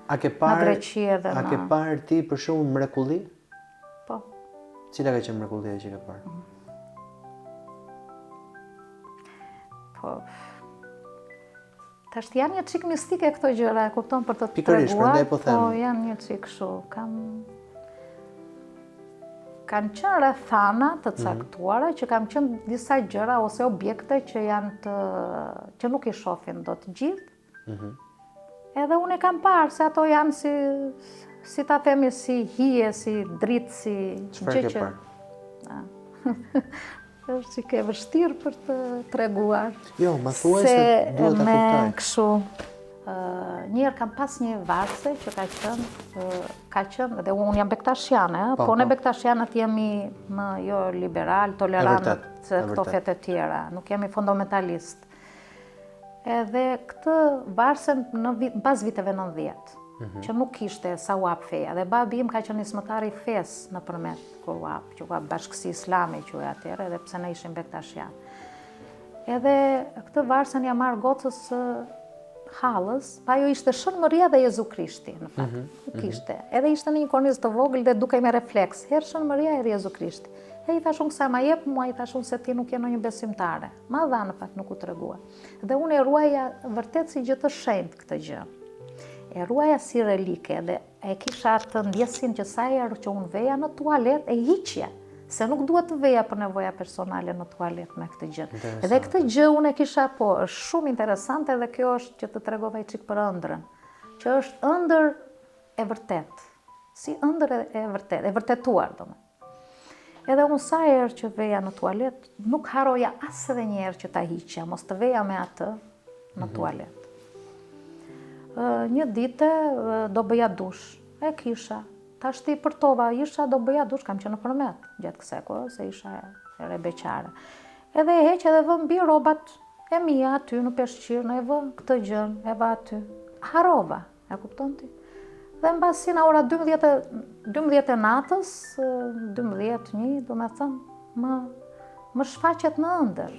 në Greqi edhe në... A ke parë ti për shumë mrekulli? Po. Cila ka qenë mrekullia që ke parë? Po... Tash janë një çik mistike këto gjëra, e kupton, për të treguar. Pikërisht, prandaj po them. Po janë një çik kështu, kanë qenë rrethana të caktuara që kanë qenë disa gjëra ose objekte që janë që nuk i shohin dot gjithë. Edhe unë e kam parë se ato janë si ta themi si hije, si dritë, si çfarë ke parë? Është që ke vështirë për të treguar. Jo, ma thuaj se duhet ta kuptoj. Kështu, njëherë kam pas një varse që ka qenë, dhe unë jam bektashiane, po ne bektashianët jemi më jo liberal, tolerant se këto fete tjera, nuk jemi fundamentalist. Edhe këtë varsen pas viteve 90, që nuk ishte sa uap feja, dhe babi im ka qenë nismëtar i fesë nëpërmjet kur uap, që uap Bashkësi Islame quhej atëherë, edhe pse ne ishim bektashian. Edhe këtë varsen ja marr gocës hallës, pa jo ishte Shënmëria dhe Jezu Krishti, në fakt, nuk ishte. Edhe ishte në një kornizë të vogël dhe dukej me refleks, herë Shënmëria, herë Jezu Krishti. E i thashun kësa ma jep mua, i thashun se ti nuk je një besimtare. Ma dha në fakt, nuk u tregua. Dhe unë e ruaja vërtet si gjë të shenjtë këtë gjë. E ruaja si relike dhe e kisha atë ndjesin që sa herë që unë veja në tualet e hiqja. Se nuk duhet të veja për nevoja personale në tualet me këtë gjë. Edhe këtë gjë unë e kisha, po, është shumë interesante dhe kjo është që të tregova i çik për ëndrrën. Që është ëndër e vërtet. Si ëndër e vërtet, e vërtetuar domethënë. Edhe unë sa herë që veja në tualet, nuk haroja as edhe një herë që ta hiqja, mos të veja me atë në tualet. Një dite do bëja dush, e kisha. Tashti për tova, isha do bëja dush, kam qenë përmet, gjatë kësaj kohë, se isha e beqare. Edhe e heq edhe vë mbi robat e mia aty në peshqirë, e vë këtë gjën, e vë aty. Harova, e kupton ti? Dhe mbasi në ora 12 e natës, 12:01, do me thënë, më shfaqet në ëndër.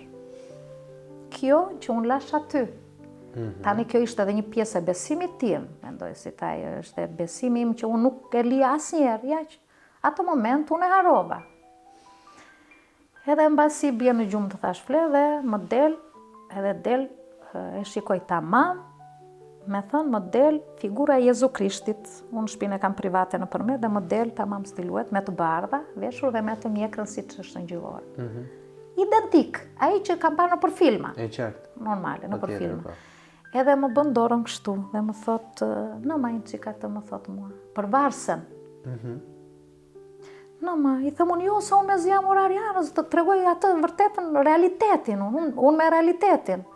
Kjo që unë lash aty. Tani kjo ishte edhe një pjesë e besimit tim, mendoj si taj është besimi im që unë nuk e li asnjëherë, ja që atë moment unë e harova. Edhe mbasi bje në gjumë të thash fle dhe më del, edhe del, e shikoj tamam, me thënë më del figura e Jezu Krishtit, unë shpinë e kam private në përmet, dhe më del tamam stiluet me të bardha, veshur dhe me të mjekrën si që është në gjyllorë. Identik, ai që kam parë në për filma. E qartë. Normale, në për filma. Edhe më bën dorën kështu dhe më thot, në ma qika të më thot mua, për varsen. Në ma, i thëm unë jo, sa unë me zjam orarianës, të tregoj atë vërtetën, realitetin, unë me realitetin.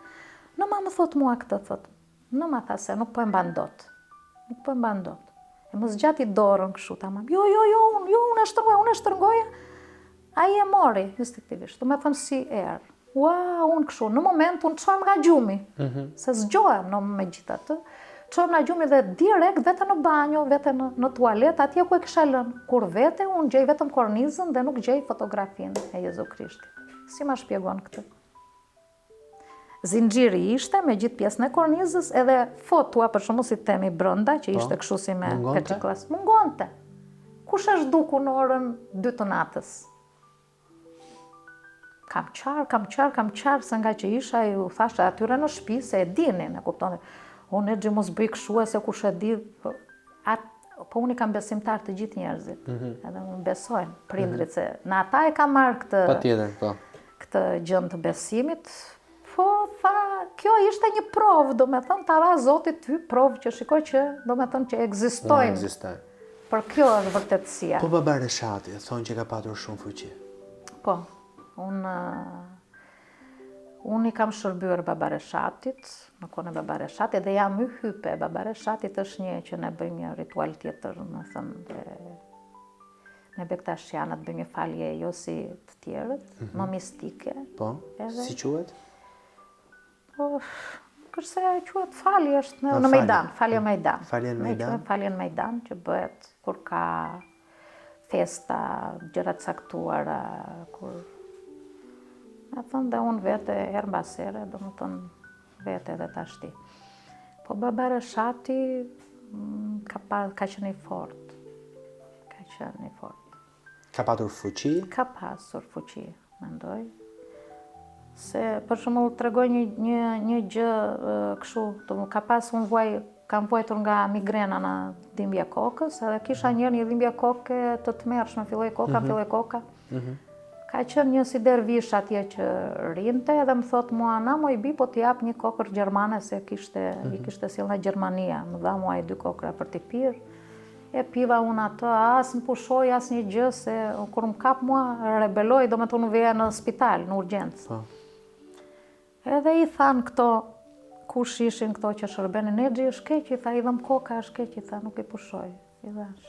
Në ma më thot mua këtë, thot. Në ma tha se nuk po e mban dot. Nuk po e mban dot. E më zgjati dorën kështu, tamam. Jo, unë e shtërgoja. Ai e mori, instinktivisht, do me thënë si erë. Ua, unë kështu, në moment unë qojmë nga gjumi, se zgjohem në me gjitha të, qojmë nga gjumi dhe direkt vete në banjo, vete në tualet, atje ku e kisha lënë. Kur vete, unë gjej vetëm kornizën dhe nuk gjej fotografinë e Jezu Krishtit. Si ma shpjegon këtë? Zinxhiri ishte me gjithë pjesën e kornizës, edhe fotua për shumë si temi brënda, që ishte kështu si me plexiglas. Mungonte. Kush është duku në orën 2 të natës? Kam qarë, se nga që isha, ju thashtë atyre në shtëpi, se e dinin, e kuptoni. Unë e gjë mos bëj kështu, se kush e di, po unë i kam besimtar të gjithë njerëzit, edhe unë besojnë, prindrit, se në ata e kam marrë këtë gjën të besimit, po tha, kjo ishte një provë, do me thënë, ta dha Zotit ty provë që shikoj që, do me thënë, që ekzistojnë. Për kjo është vërtetësia. Po baba Reshati, thonë që ka patur shumë fuqi. Po. Unë i kam shërbyer Baba Reshatit, në kohën e Baba Reshatit, dhe jam hype. Baba Reshatit është një që ne bëjmë një ritual tjetër, më thënë, ne bektashianët bëjmë një falje jo si të tjerët, më mistike. Po, si quhet? Po, kërse quhet falje është në Mejdan, falje Mejdan. Falje në Mejdan? Falje në Mejdan, që bëhet kur ka festa, gjërat caktuara, kur... Me thënë dhe unë vete herë mbasere, do më thënë vete edhe tashti. Po Baba Reshati ka qenë i fort. Ka qenë i fort. Ka patur fuqi? Ka pasur fuqi, mendoj. Se, për shembull, tregoj një gjë kështu, ka pas kam vuajtur nga migrena në dhimbje kokës, edhe kisha një dhimbje koke të tmerrshme, filloi koka. Ka qenë një si dervish atje që rinte edhe më thot mua, na moj bi po t'jap një kokër gjermane se i kishte sjell nga Gjermania, më dha mua 2 kokra për t'i pirë. E piva unë atë, as më pushoj, as një gjë, se kur më kap mua, rebeloj, do me të unë veja në spital, në urgjencë. Edhe i thanë këto, kush ishin këto që shërbenin, Nexhi është keq, i tha, i dhëm koka, është keq, i tha, nuk i pushoj, i dhash.